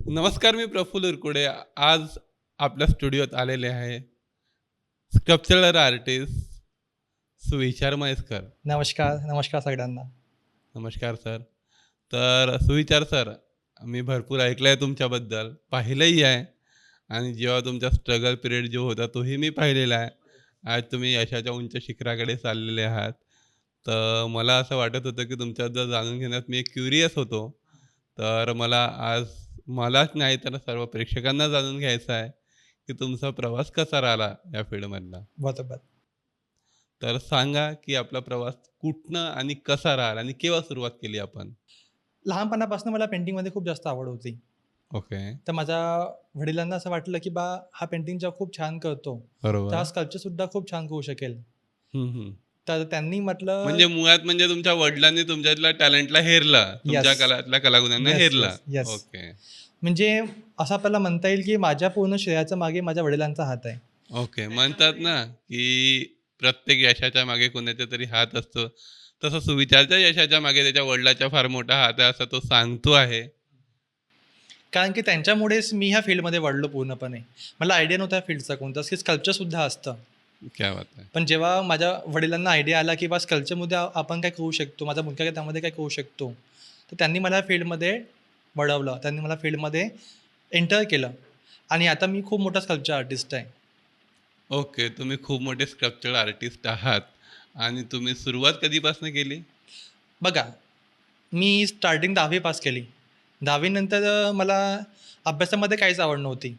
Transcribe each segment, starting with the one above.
नमस्कार, मी प्रफुल्ल उरकुडे. आज आपल्या स्टुडिओत आलेले आहे स्कल्पचरल आर्टिस्ट सुविचार म्हैसकर. नमस्कार, नमस्कार सगळ्यांना. नमस्कार सर. तर सुविचार सर, मी भरपूर ऐकलं आहे तुमच्याबद्दल, पाहिलंही आहे आणि जेव्हा तुमचा स्ट्रगल पिरियड जो होता तोही मी पाहिलेला आहे. आज तुम्ही यशाच्या उंच शिखराकडे चाललेले आहात. तर मला असं वाटत होतं की तुमच्याबद्दल जाणून घेण्यात मी क्युरियस होतो. तर मला आज मलाच नाही तर सर्व प्रेक्षकांना जाणून घ्यायचं आहे की तुमचा प्रवास कसा राहिला या फील्डमधला. बरोबर. तर सांगा की आपला प्रवास कुठनं आणि कसा राहिला आणि केव्हा सुरुवात केली आपण? लहानपणापासून मला पेंटिंगमध्ये खूप जास्त आवड होती. ओके. तर माझ्या वडिलांना असं वाटलं, की हा पेंटिंग जेव्हा खूप छान करतो, तर हा बरोबर. स्कल्पचरसुद्धा खूप छान होऊ शकेल. हं, हं. तर त्यांनी म्हटलं म्हणजे मुळात म्हणजे तुमच्या वडिलांनी तुमच्यातल्या टॅलेंटला हेरलं. तुमच्या येस, कलातल्या कलागुणांना येस, हेरलं. Yes, yes. ओके. म्हणजे असं आपल्याला म्हणता येईल, की माझ्या पूर्ण श्रेयाच्या मागे माझ्या वडिलांचा हात आहे. ओके. म्हणतात ना, की प्रत्येक यशाच्या मागे कोणाचा तरी हात असतो. तसं सुविचारच्या यशाच्या मागे त्याच्या वडिलांचा फार मोठा हात आहे, असं तो सांगतो आहे. कारण की त्यांच्यामुळेच मी ह्या फील्डमध्ये वळलो पूर्णपणे. मला आयडिया नव्हता या फील्डचा कोणताच, की स्कल्पचरसुद्धा असतं. क्या बात है! पण जेव्हा माझ्या वडिलांना आयडिया आला, की स्कल्पचरमध्ये आपण काय करू शकतो, माझा मुलगा काय त्यामध्ये काय करू शकतो. तर त्यांनी मला फील्डमध्ये वळवलं. त्यांनी मला फील्डमध्ये एंटर केलं आणि आता मी खूप मोठा स्कल्पचर आर्टिस्ट आहे. ओके. तुम्ही खूप मोठे स्कल्पचरल आर्टिस्ट आहात आणि तुम्ही सुरुवात कधीपासून केली? बघा, मी स्टार्टिंग 10वी पास केली. 10वी नंतर मला अभ्यासामध्ये काहीच आवड नव्हती.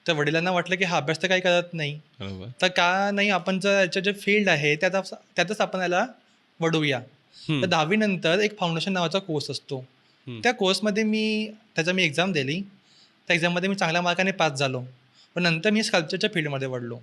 तर वडिलांना वाटलं, की हा अभ्यास तर काही करत नाही. बरोबर. तर का नाही आपण जर याचं जे फील्ड आहे त्यातच आपण याला वळवूया. तर हं, 10वी नंतर एक फाउंडेशन नावाचा कोर्स असतो. हं. त्या कोर्समध्ये मी एक्झाम दिली. त्या एक्झाममध्ये मी चांगल्या मार्काने पास झालो. पण नंतर मी स्कल्पचरच्या फील्डमध्ये वळलो.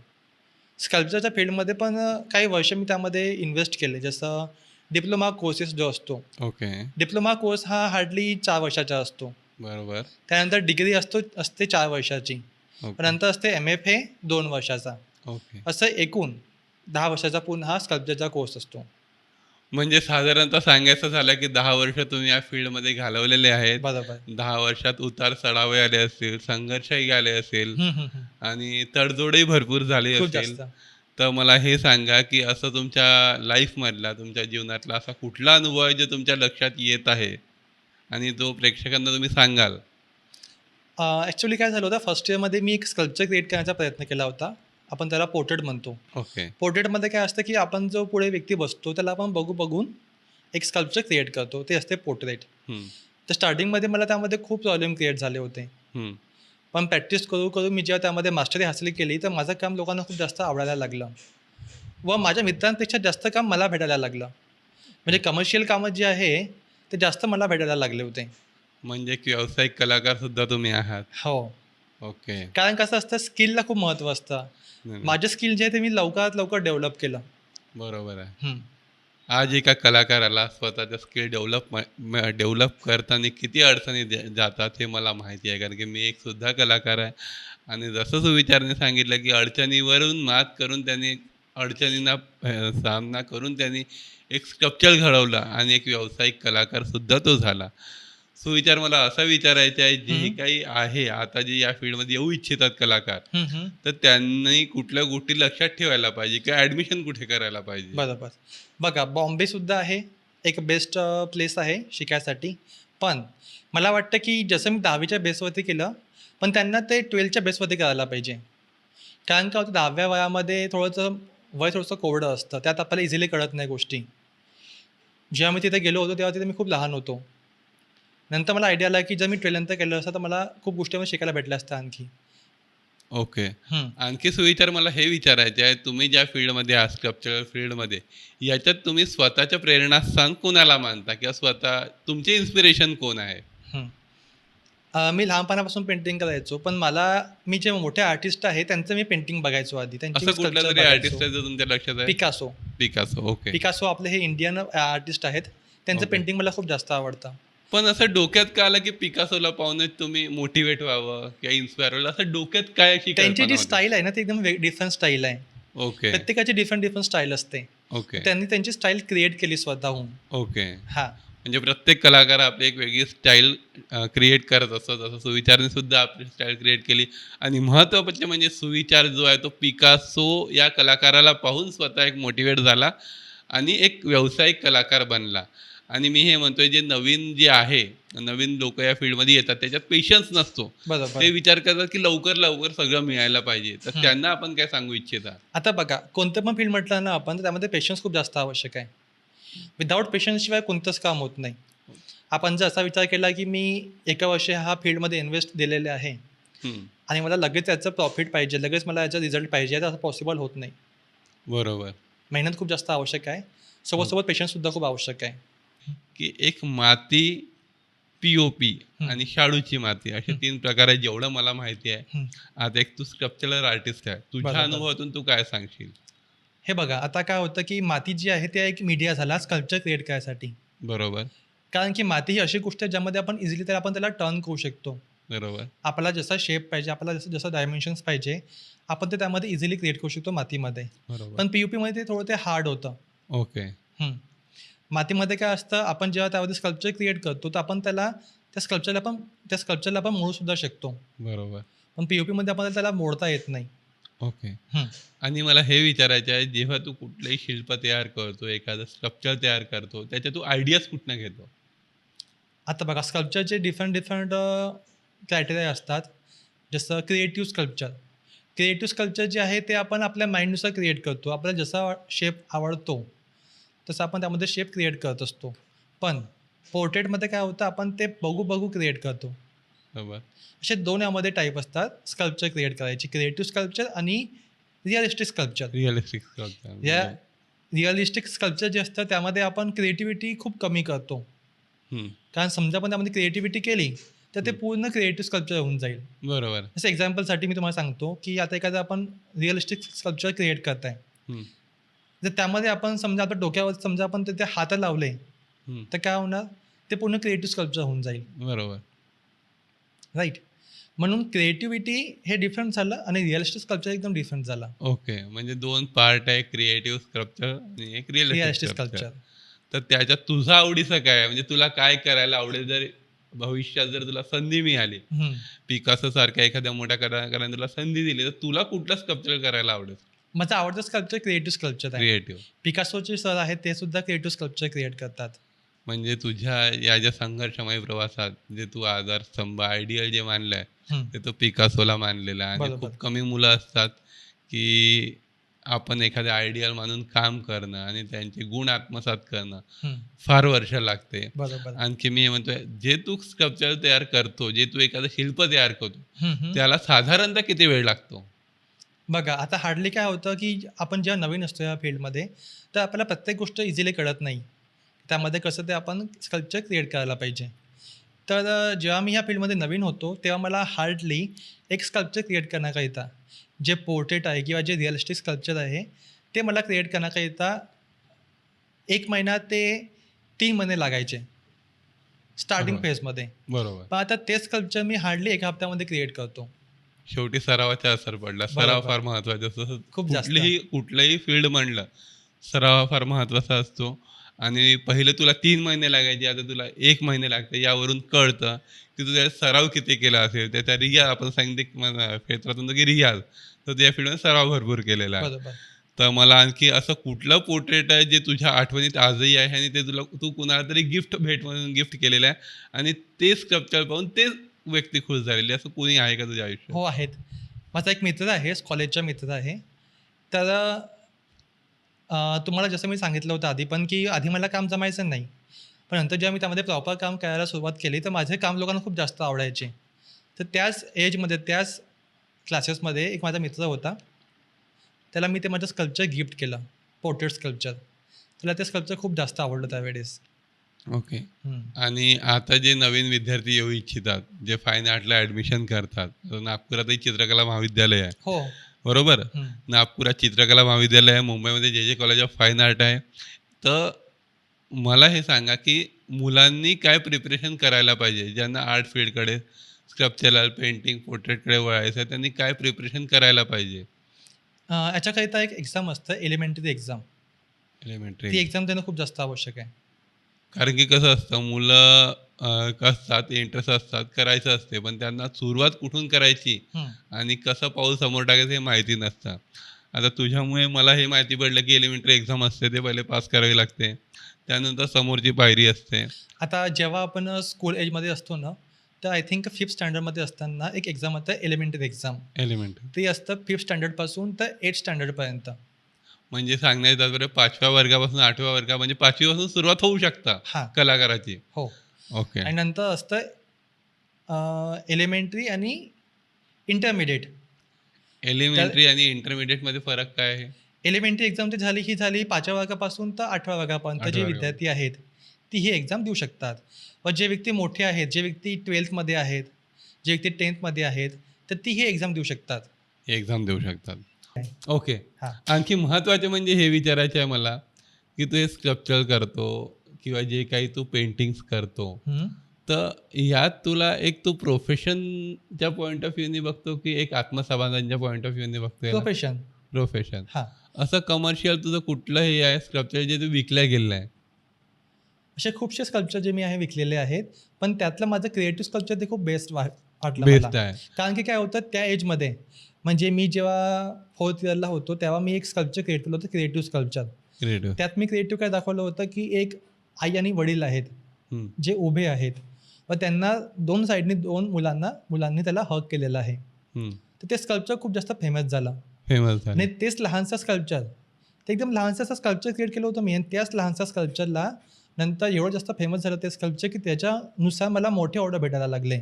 स्कल्पचरच्या फील्डमध्ये पण काही वर्ष मी त्यामध्ये इन्व्हेस्ट केले. जसं डिप्लोमा कोर्सेस जो असतो. ओके. डिप्लोमा कोर्स हा हार्डली 4 वर्षाचा असतो. बरोबर. त्यानंतर डिग्री असते 4 वर्षाची. ओके, नंतर असते एम-एफ-ए 2 वर्षाचा. ओके. असं एकूण 10 वर्षाचा पूर्ण हा स्कल्पचरचा कोर्स असतो. म्हणजे साधारणतः सांगायचं झालं, की 10 वर्ष तुम्ही या फील्डमध्ये घालवलेले आहेत. बरोबर. 10 वर्षात उतार-चढावे आले असतील, संघर्षही आले असेल हं, हं, हं. आणि तडजोडही भरपूर झाली खूप असेल. जास्त. तर मला हे सांगा, की असं तुमच्या लाईफमधला, तुमच्या जीवनातला असा कुठला अनुभव आहे, जो तुमच्या लक्षात येत आहे आणि जो प्रेक्षकांना तुम्ही सांगाल? ॲक्चुअली काय झालं होतं फर्स्ट इयरमध्ये मी एक स्कल्पचर क्रिएट करण्याचा प्रयत्न केला होता. आपण त्याला पोर्ट्रेट म्हणतो. ओके. पोर्ट्रेटमध्ये काय असतं, की आपण जो पुढे व्यक्ती बसतो त्याला आपण बघून एक स्कल्पचर क्रिएट करतो. ते असते पोर्ट्रेट. हं, तर स्टार्टिंगमध्ये मला त्यामध्ये खूप प्रॉब्लेम क्रिएट झाले होते. हं. पण प्रॅक्टिस करू मी जेव्हा त्यामध्ये मास्टरी हासिल केली, तर माझं काम लोकांना खूप जास्त आवडायला लागलं व माझ्या मित्रांपेक्षा जास्त काम मला भेटायला लागलं. म्हणजे कमर्शियल कामं जी आहे, ते जास्त मला भेटायला लागले होते. म्हणजे एक व्यावसायिक कलाकारसुद्धा तुम्ही आहात. हो. ओके. कारण कसं असतं स्किलला खूप महत्त्व असतं. नाही, नाही. माझं स्किल जे आहे ते मी लवकरात लवकर डेव्हलप केलं. बरोबर आहे. हं. आज एका कलाकाराला स्वतःचा स्किल डेव्हलप करताना किती अडचणी जातात हे मला माहिती आहे. कारण की मी एक सुद्धा कलाकार आहे आणि जसं सुविचारने सांगितलं, की अडचणीवरून मात करून त्यांनी अडचणींना सामना करून त्यांनी एक स्कल्पचर घडवलं आणि एक व्यावसायिक कलाकारसुद्धा तो झाला. सुविचार मला असा विचारायचा आहे, जे हं. काही आहे आता जे या फील्डमध्ये येऊ इच्छितात कलाकार, हं, हं. तर त्यांनी कुठल्या गोष्टी लक्षात ठेवायला पाहिजे किंवा ॲडमिशन कुठे करायला पाहिजे? बरोबर. बघा बॉम्बेसुद्धा आहे एक बेस्ट प्लेस आहे शिकायसाठी. पण मला वाटतं की जसं मी 10वीच्या बेसवरती केलं, पण त्यांना ते 12च्या बेसवरती करायला पाहिजे. कारण काय होतं 10व्या वयामध्ये वय थोडंसं कोरडं असतं. त्यात आपल्याला इझिली कळत नाही गोष्टी. जेव्हा मी तिथे गेलो होतो, तेव्हा तिथे मी खूप लहान होतो. नंतर मला आयडिया आला की जर मी 12th नंतर केलं असतं, तर मला खूप गोष्टी मला शिकायला भेटल्या असत्या आणखी. ओके. हं. आणखी सुविचार मला हे विचारायचे आहे, तुम्ही ज्या फील्डमध्ये आहात, स्कल्पचरल फील्डमध्ये, याच्यात तुम्ही स्वतःच्या प्रेरणास्थान कोणाला मानता किंवा स्वतः तुमचे इन्स्पिरेशन कोण आहे? हं. मी लहानपणापासून पेंटिंग करायचो, पण मी जे मोठे आर्टिस्ट आहे, त्यांचं मी पेंटिंग बघायचो आधी. त्यांची असं मी कुठला स्कल्पचर तरी आर्टिस्ट बघायचो. आहे जो तुमच्या लक्षात आहे? पिकासो. पिकासो. ओके. पिकासो आपले हे इंडियन आर्टिस्ट आहेत. त्यांचं ओके. पेंटिंग मला खूप जास्त आवडतं. पण असं डोक्यात का आलं, की पिकासोला पाहूनच तुम्ही मोटिव्हेट व्हावं किंवा इन्स्पायर व्हावं, असं डोक्यात काय अशी त्यांची कल्पना जी होती? स्टाईल आहे ना, ती एकदम डिफरंट स्टाईल आहे. ओके, प्रत्येकाची डिफरंट डिफरंट स्टाईल असते. ओके, त्यांनी त्यांची स्टाईल क्रिएट केली स्वतःहून. ओके. हां. म्हणजे प्रत्येक कलाकार आपली एक वेगळी स्टाईल क्रिएट करत असतो. तसं सुविचारने सुद्धा आपली स्टाईल क्रिएट केली आणि महत्त्वाचे म्हणजे सुविचार जो आहे तो पिकासो या कलाकाराला पाहून स्वतः एक मोटिवेट झाला आणि एक व्यावसायिक कलाकार बनला. आणि मी हे म्हणतोय जे नवीन जे आहे, नवीन लोकं या फील्डमध्ये येतात त्याच्यात पेशन्स नसतो. बरोबर. ते विचार करतात की लवकर सगळं मिळायला पाहिजे. तर हं. त्यांना आपण काय सांगू इच्छिता? आता बघा, कोणतं पण फील्ड म्हटलं ना आपण, तर त्यामध्ये पेशन्स खूप जास्त आवश्यक आहे. विदाऊट पेशन्सशिवाय कोणतंच काम होत नाही. आपण जर असा विचार केला, की मी एका वर्षी ह्या फील्डमध्ये इन्व्हेस्ट दिलेले आहे हं, आणि मला लगेच याचं प्रॉफिट पाहिजे, लगेच मला याचा रिझल्ट पाहिजे, तर असं पॉसिबल होत नाही. बरोबर. मेहनत खूप जास्त आवश्यक आहे. हो. सोबत पेशन्ससुद्धा खूप आवश्यक आहे. की एक माती, पी-ओ-पी हं, आणि शाडूची माती असे हं, 3 प्रकार आहेत जेवढं मला माहिती आहे. हं. आता एक तू स्कल्पचरल आर्टिस्ट आहे. तुझ्या बरोबर. अनुभवातून तू काय सांगशील? हे बघा, आता काय होतं, की माती जी आहे, ते एक मीडिया झाला स्कल्पचर क्रिएट करायसाठी. बरोबर, कारण की माती ही अशी गोष्ट आहे, ज्यामध्ये आपण इझिली आपण त्याला टर्न करू शकतो. बरोबर, आपल्याला जसा शेप पाहिजे, आपल्याला जसं जसं डायमेन्शन्स पाहिजे, आपण ते त्यामध्ये इझिली क्रिएट करू शकतो मातीमध्ये. बरोबर. पण पी-यू-पीमध्ये थोडं ते हार्ड होतं. ओके. हं. मातीमध्ये काय असतं, आपण जेव्हा त्यामध्ये स्कल्पचर क्रिएट करतो, तर आपण त्याला त्या स्कल्पचरला आपण मोडूसुद्धा शकतो. बरोबर. पण पी-यू-पीमध्ये आपल्याला त्याला मोडता येत नाही. ओके. हं. आणि मला हे विचारायचं आहे, जेव्हा तू कुठलंही शिल्प तयार करतो, एखादं स्ट्रक्चर तयार करतो, त्याच्या तू आयडियाज कुठनं घेतो? आता बघा, स्कल्पचरचे डिफरंट क्रायटेरिया असतात. जसं क्रिएटिव्ह स्कल्पचर. क्रिएटिव्ह स्कल्पचर जे आहे, ते आपण आपल्या माइंडनुसार क्रिएट करतो. आपल्याला जसा शेप आवडतो, तसं आपण त्यामध्ये शेप क्रिएट करत असतो. पण पोर्ट्रेटमध्ये काय होतं, आपण ते बघू क्रिएट करतो. बरोबर. असे 2 यामध्ये टाईप असतात स्कल्पचर क्रिएट करायची. क्रिएटिव्ह स्कल्पचर आणि रिअलिस्टिक स्कल्पचर. रिअलिस्टिक स्कल्पचर या म्हणजे रिअलिस्टिक स्कल्पचर जे असतं, त्यामध्ये आपण क्रिएटिव्हिटी खूप कमी करतो. हं, कारण समजा आपण त्यामध्ये क्रिएटिव्हिटी केली, तर ते हं. पूर्ण क्रिएटिव्ह स्कल्पचर होऊन जाईल. बरोबर. जसं एक्झाम्पलसाठी मी तुम्हाला सांगतो, की आता एखादं आपण रिअलिस्टिक स्कल्पचर क्रिएट करताय. हं, जर त्यामध्ये आपण समजा आपल्या डोक्यावर समजा आपण ते हात लावले, हं. तर काय होणार? ते पूर्ण क्रिएटिव्ह स्कल्पचर होऊन जाईल. बरोबर. राइट? म्हणून क्रिएटिव्हिटी हे डिफरंट झालं आणि रिअलिस्टिक स्कल्पचर एकदम डिफरंट झाला. ओके. म्हणजे 2 पार्ट आहे क्रिएटिव्ह स्कल्पचर आणि एक रिअलिस्टिक रिअलिस्टिक स्कल्पचर. स्कल्पचर. तर त्याच्यात तुझं आवडीचं काय आहे? म्हणजे तुला काय करायला आवडेल जर भविष्यात जर तुला संधी मिळाली, हं. पिकासोसारख्या एखाद्या मोठ्या कलाकाराने तुला संधी दिली, तर तुला कुठलं स्कल्पचर करायला आवडेल? माझं आवडतं स्कल्पचर क्रिएटिव्ह स्कल्पचर आहे. क्रिएटिव्ह. पिकासोचे सर आहेत, ते सुद्धा क्रिएटिव्ह स्कल्पचर क्रिएट करतात. म्हणजे तुझ्या या ज्या संघर्षमय प्रवासात जे तू आधारस्तंभ, आयडियल जे मानलंय, हं. ते तू पिकासोला मानलेलं आहे आणि बरोबर. खूप कमी मुलं असतात, की आपण एखाद्या आयडियल मानून काम करणं आणि त्यांचे गुण आत्मसात करणं हं. फार वर्ष लागते. बरोबर. आणखी मी हे म्हणतोय, जे तू स्कल्पचर तयार करतो, जे तू एखादं शिल्प तयार करतो, हं, हं. त्याला साधारणतः किती वेळ लागतो? बघा, आता हार्डली काय होतं, की आपण जेव्हा नवीन असतो या फील्डमध्ये, तर आपल्याला प्रत्येक गोष्ट इझिली कळत नाही. त्यामध्ये कसं ते आपण स्कल्पचर क्रिएट करायला पाहिजे. तर जेव्हा मी ह्या फील्डमध्ये नवीन होतो, तेव्हा मला हार्डली एक स्कल्पचर क्रिएट करण्याकरिता, जे पोर्ट्रेट आहे किंवा जे रिअलिस्टिक स्कल्पचर आहे, ते मला क्रिएट करण्याकरिता 1 महिना ते 3 महिने लागायचे, स्टार्टिंग बरोबर. फेजमध्ये. बरोबर. पण आता तेच स्कल्पचर मी हार्डली 1 हफ्त्यामध्ये क्रिएट करतो. शेवटी सरावाचा असर पडला. सराव बरोबर. फार महत्त्वाचा असतो. तसं खूप जास्त. कुठलंही फील्ड म्हणलं, सराव हा फार महत्त्वाचा असतो आणि पहिले तुला 3 महिने लागायचे, आता तुला 1 महिने लागते. यावरून कळतं, की तू त्याचा सराव किती केला असेल. त्याचा रियाज आपण सांगितलं क्षेत्रातून की रियाज. तर त्या फील्डमध्ये सराव भरपूर केलेला आहे. बरोबर. तर मला आणखी असं कुठलं पोर्ट्रेट आहे जे तुझ्या आठवणीत आजही आहे आणि ते तू कुणाला तरी भेट म्हणून गिफ्ट केलेलं आहे आणि ते स्कल्पचर पाहून ते व्यक्ती खुश झालेली, असं कोणी आहे का तुझ्या आयुष्यात? हो, आहेत. माझा एक मित्र आहे, कॉलेजचा मित्र आहे. तर तुम्हाला जसं मी सांगितलं होतं आधी पण, की आधी मला काम जमायचं नाही. पण नंतर जेव्हा मी त्यामध्ये प्रॉपर काम करायला सुरुवात केली, तर माझे काम लोकांना खूप जास्त आवडायचे. तर त्याच एजमध्ये, त्याच क्लासेसमध्ये एक माझा मित्र होता. त्याला मी ते माझं स्कल्पचर गिफ्ट केलं, पोर्ट्रेट स्कल्पचर. त्याला ते स्कल्पचर खूप जास्त आवडलं त्यावेळेस. ओके. हं. आणि आता जे नवीन विद्यार्थी येऊ इच्छितात, जे फाईन आर्टला ॲडमिशन करतात, तर नागपुरातही चित्रकला महाविद्यालय आहे, हो. बरोबर? हं. नागपुरात चित्रकला महाविद्यालय आहे, मुंबईमध्ये जे कॉलेज ऑफ फाईन आर्ट आहे. तर मला हे सांगा, की मुलांनी काय प्रिपरेशन करायला पाहिजे? ज्यांना आर्ट फील्डकडे, स्कल्पचरल, पेंटिंग, पोर्ट्रेटकडे वळायचं आहे, त्यांनी काय प्रिपरेशन करायला पाहिजे? याच्याकरिता एक एक्झाम असतं, एलिमेंटरी एक्झाम. एलिमेंटरी. ती एक्झाम देणं खूप जास्त आवश्यक आहे. कारण की कसं असतं मुलं असतात, इंटरेस्ट असतात, करायचं असते, पण त्यांना सुरुवात कुठून करायची हं. आणि कसं पाऊल समोर टाकायचं हे माहिती नसतं. आता तुझ्यामुळे मला हे माहिती पडलं की एलिमेंटरी एक्झाम असते, ते पहिले पास करावी लागते. त्यानंतर समोरची पायरी असते. आता जेव्हा आपण स्कूल एजमध्ये असतो ना, तर आय थिंक 5th स्टँडर्डमध्ये असताना एक एक्झाम होतं एलिमेंटरी एक्झाम. एलिमेंटरी ते असतं 5th स्टँडर्डपासून तर 8th स्टँडर्डपर्यंत. म्हणजे सांगण्याचं तात्पर्य 5व्या वर्गापासून 8व्या वर्गा म्हणजे 5वी पासून सुरुवात होऊ शकता हां. कलाकाराची. हो. ओके. आणि नंतर असतं एलिमेंटरी आणि इंटरमिडिएट. तर एलिमेंटरी आणि इंटरमिडिएटमध्ये फरक काय आहे? एलिमेंटरी एक्झाम ही झाली 5व्या वर्गापासून तर 8व्या वर्गापर्यंत 8व्या जे वर्गापासून. विद्यार्थी आहेत, ती ही एक्झाम देऊ शकतात. व जे व्यक्ती मोठे आहेत, जे व्यक्ती 12thमध्ये आहेत, जे व्यक्ती 10thमध्ये आहेत, तर ती ही एक्झाम देऊ शकतात. हे एक्झाम देऊ शकतात. ओके. हां. आणखी महत्त्वाचे म्हणजे हे विचारायचं आहे मला, की तू हे स्कल्पचर करतो किंवा जे काही तू पेंटिंग्स करतो, हं. तर ह्यात तुला एक तू प्रोफेशनच्या पॉइंट ऑफ व्ह्यूनी बघतो, की एक आत्मसमाधानाच्या पॉइंट ऑफ व्ह्यूनी बघतो याला? प्रोफेशन. प्रोफेशन. हां. असं कमर्शियल तुझं कुठलं हे आहे स्कल्पचर जे तू विकल्या गेलं आहे? असे खूपसे स्कल्पचर जे मी आहे विकलेले आहेत. पण त्यातलं माझं क्रिएटिव्ह स्कल्पचर ते खूप बेस्ट वाटलं मला. बेस्ट आहे. कारण की काय होतं त्या एजमध्ये म्हणजे मी जेव्हा 4th इयरला होतो, तेव्हा मी एक स्कल्पचर क्रिएट केलं होतं क्रिएटिव्ह स्कल्पचर. क्रिएटिव्ह. त्यात मी क्रिएटिव्ह काय दाखवलं होतं, की एक आई आणि वडील आहेत, हं, जे उभे आहेत व त्यांना 2 साइडनी 2 मुलांनी त्याला हग केलेलं आहे. हं. तर ते स्कल्पचर खूप जास्त फेमस झालं. फेमस आणि झालं. तेच लहानसं स्कल्पचर, ते एकदम लहानसं असं स्कल्पचर क्रिएट केलं होतं मी आणि त्याच लहानशा स्कल्पचरला नंतर एवढं जास्त फेमस झालं ते स्कल्पचर, की त्याच्यानुसार मला मोठे ऑर्डर भेटायला लागले.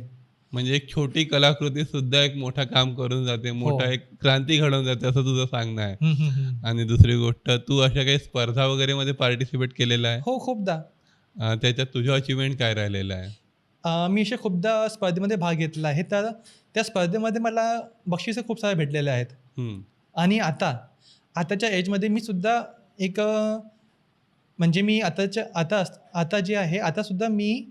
म्हणजे एक छोटी कलाकृती सुद्धा एक मोठं काम करून जाते, हो. मोठा एक क्रांती घडवून जाते असं तुझं सांगणं आहे. हं, हं, हं. आणि दुसरी गोष्ट तू अशा काही स्पर्धा वगैरेमध्ये पार्टिसिपेट केलेलं आहे? हो, खूपदा. त्याच्यात तुझं अचिव्हमेंट काय राहिलेलं आहे? मी असे खूपदा स्पर्धेमध्ये भाग घेतला आहे. तर त्या स्पर्धेमध्ये मला बक्षिसं खूप सारे भेटलेले आहेत. हं. आणि आताच्या एजमध्ये मी सुद्धा एक म्हणजे मी आता जे आहे, आतासुद्धा मी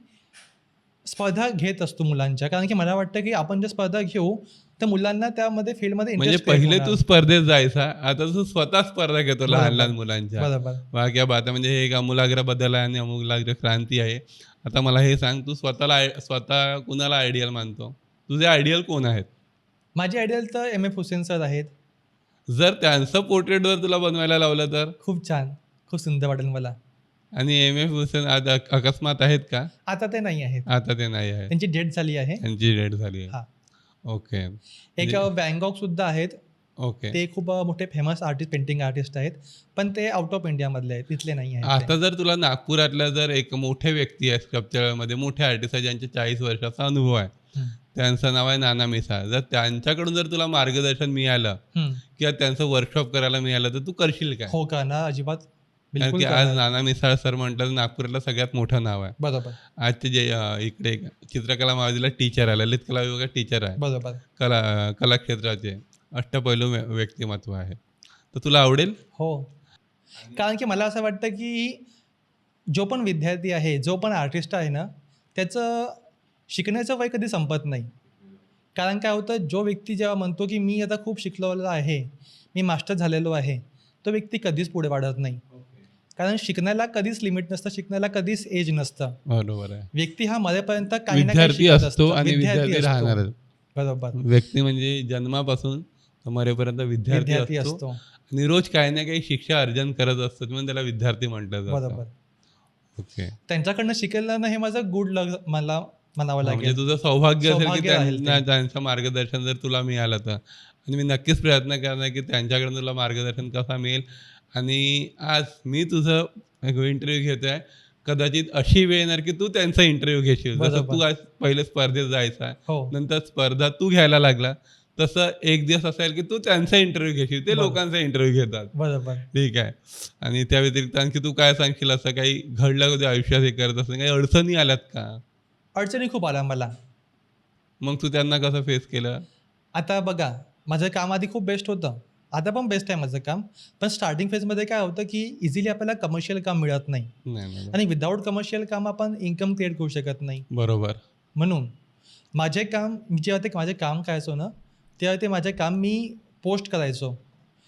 स्पर्धा घेत असतो मुलांच्या. कारण की मला वाटतं, की आपण जर स्पर्धा घेऊ, तर मुलांना त्यामध्ये फील्डमध्ये म्हणजे इंटरेस्ट क्रिएट पहिले होणार. तू स्पर्धेत जायचा, आता तू स्वतः स्पर्धा घेतो लहान लहान बरोबर, मुलांच्या. बरोबर. वाह! क्या बात है! म्हणजे हे एक आमूलाग्र बदल आहे आणि आमूलाग्र क्रांती आहे. आता मला हे सांग, तू स्वतः कुणाला आयडियल मानतो? तुझे आयडियल कोण आहेत? माझे आयडॉल तर एम.एफ. हुसेन सर आहेत. जर त्यांचं पोर्ट्रेट जर तुला बनवायला लावलं तर? खूप छान, खूप सुंदर वाटेल मला. आणि एम.एफ. हुसेन आज अकस्मात आहेत का? आता ते नाही आहेत. आता ते नाही आहेत. त्यांची डेथ झाली आहे. त्यांची डेथ झाली आहे. हां. ओके. एक म्हणजे वॅन सुद्धा आहेत. ओके. ते खूप मोठे फेमस आर्टिस्ट, पेंटिंग आर्टिस्ट आहेत. पण ते आउट ऑफ इंडियामधले आहेत. तिथले नाही आहेत ते. आता जर तुला नागपुरातल्या जर एक मोठे व्यक्ती आहे स्कल्पचरमध्ये, मोठे आर्टिस्ट आहे ज्यांचे 40 वर्षाचा अनुभव आहे. हं. त्यांचं नाव आहे नाना मिसाळ. जर त्यांच्याकडून जर तुला मार्गदर्शन मिळालं हं. किंवा त्यांचं वर्कशॉप करायला मिळालं, तर तू करशील काय? हो करणार अजिबात. कारण बिलकुल की आज करणार. नाना मिसाळ सर म्हटलं तर नागपूरला सगळ्यात मोठं नाव आहे. बरोबर, आजचे जे इकडे चित्रकला महाविद्यालयात टीचर आहे, ललित कला विभागात टीचर आहे. बरोबर. कलाक्षेत्राचे अष्टपैलू व्यक्तिमत्व आहे. तर तुला आवडेल? हो. कारण की मला असं वाटतं, की जो पण विद्यार्थी आहे, जो पण आर्टिस्ट आहे ना, त्याचं शिकण्याचं वय कधी संपत नाही. कारण काय होतं, जो व्यक्ती जेव्हा म्हणतो, की मी आता खूप शिकलेलो आहे, मी मास्टर झालेलो आहे, तो व्यक्ती कधीच पुढे वाढत नाही. कारण शिकण्याला कधीच लिमिट नसतं, शिकण्याला कधीच एज नसतं. बरोबर आहे. व्यक्ती हा मरेपर्यंत काही ना काही विद्यार्थी शिकत असतो असतो. आणि विद्यार्थी असतो. राहणारच. बरोबर. व्यक्ती म्हणजे जन्मापासून मरेपर्यंत विद्यार्थी विद्यार्थी असतो असतो. आणि रोज काही ना काही शिक्षा अर्जन करत असतो म्हणून त्याला विद्यार्थी म्हटलं जातं. बरोबर. ओके. त्यांच्याकडनं शिकेलं ना, हे माझं गुड लक मला म्हणावं म्हणजे लागेल. तुझं सौभाग्य असेल की सौभाग्य राहील ते. त्यांचं मार्गदर्शन जर तुला मिळालं तर. आणि मी नक्कीच प्रयत्न करणार की त्यांच्याकडून तुला मार्गदर्शन कसा मिळेल. आणि आज मी तुझं इंटरव्ह्यू घेतोय, कदाचित अशी वेळ येणार की तू त्यांचा इंटरव्ह्यू घेशील. जसं बरोबर. तू आज पहिले स्पर्धेत जायचा, हो. नंतर स्पर्धा तू घ्यायला लागला, तसं एक दिवस असेल की तू त्यांचा इंटरव्ह्यू घेशील. ते बरोबर. लोकांचा इंटरव्ह्यू घेतात. बरोबर. ठीक आहे. आणि त्या व्यतिरिक्त आणखी तू काय सांगशील, असं काही घडलं कधी आयुष्यात हे करत असताना काही अडचणी आल्यात का? अडचणी खूप आल्या मला. मग तू त्यांना कसं फेस केलं? आता बघा, माझं काम आधी खूप बेस्ट होतं. आता पण बेस्ट आहे माझं काम. पण स्टार्टिंग फेजमध्ये काय होतं, की इझिली आपल्याला कमर्शियल काम मिळत नाही. नाही, नाही. आणि विदाऊट कमर्शियल काम आपण इन्कम क्रिएट करू शकत नाही. बरोबर. म्हणून मी जेव्हा ते माझे काम करायचो ना, तेव्हा ते माझे काम मी पोस्ट करायचो.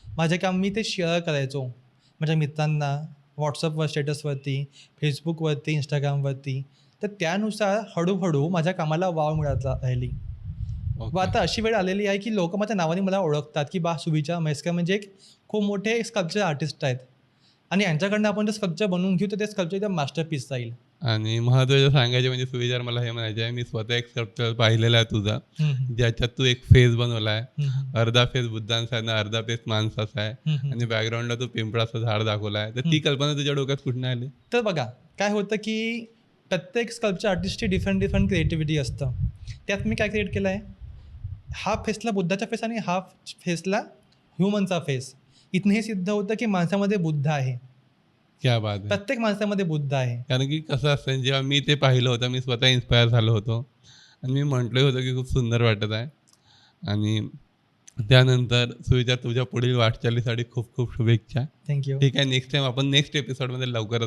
माझे काम मी ते शेअर करायचो माझ्या मित्रांना व्हॉट्सअपवर स्टेटसवरती, फेसबुकवरती, इंस्टाग्रामवरती. तर त्यानुसार हळूहळू माझ्या कामाला वाव मिळत राहिली. व ओके. आता अशी वेळ आलेली आहे की लोकं माझ्या नावाने मला ओळखतात की सुविचार म्हैसकर म्हणजे एक खूप मोठे स्कल्पचर आर्टिस्ट आहेत आणि यांच्याकडनं आपण ते स्कल्पचर बनवून घेऊ तर ते स्कल्पचर एकदम मास्टरपीस जाईल. आणि महत्त्वाचं सांगायचे म्हणजे सुविचार मला हे म्हणायचे आहे, मी स्वतः एक स्कल्पचर पाहिलेला आहे तुझा, हं, हं. ज्याच्यात तू एक फेस बनवला आहे. हं, हं. अर्धा फेस बुद्धांचा आहे आणि अर्धा फेस माणसाचा आहे. हं, हं. आणि बॅकग्राऊंडला तू पिंपळाचं झाड दाखवलं आहे. तर ती हं. कल्पना तुझ्या डोक्यात कुठून आली? तर बघा, काय होतं की प्रत्येक स्कल्पचर आर्टिस्टची डिफरंट क्रिएटिव्हिटी असतं. त्यात मी काय क्रिएट केलं आहे, हाफ फेसला बुद्धाचा फेस आणि हाफ फेसला ह्युमनचा फेस. इथनं हे सिद्ध होतं की माणसामध्ये बुद्ध आहे. क्या बात है! प्रत्येक माणसामध्ये बुद्ध आहे. कारण की कसं असतं, जेव्हा मी ते पाहिलं होतं, मी स्वतः इन्स्पायर झालो होतो आणि मी म्हटलंही होतं की खूप सुंदर वाटत आहे. आणि त्यानंतर सुविचार तुझ्या पुढील वाटचालीसाठी खूप खूप शुभेच्छा. Thank you. ठीक आहे, नेक्स्ट टाईम आपण नेक्स्ट एपिसोडमध्ये लवकरच